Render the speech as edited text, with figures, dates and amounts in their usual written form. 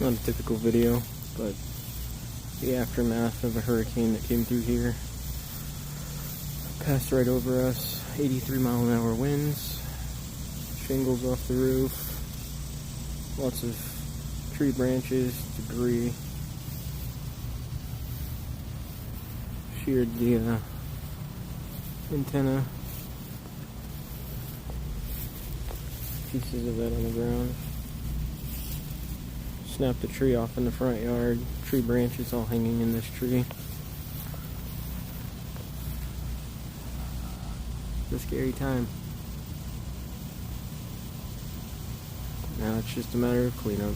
Not a typical video, but the aftermath of a hurricane that came through here. Passed right over us, 83-mile-an-hour winds, shingles off the roof, lots of tree branches, debris. Sheared the antenna, pieces of that on the ground. Snapped a tree off in the front yard, tree branches all hanging in this tree. It's a scary time. Now it's just a matter of cleanup.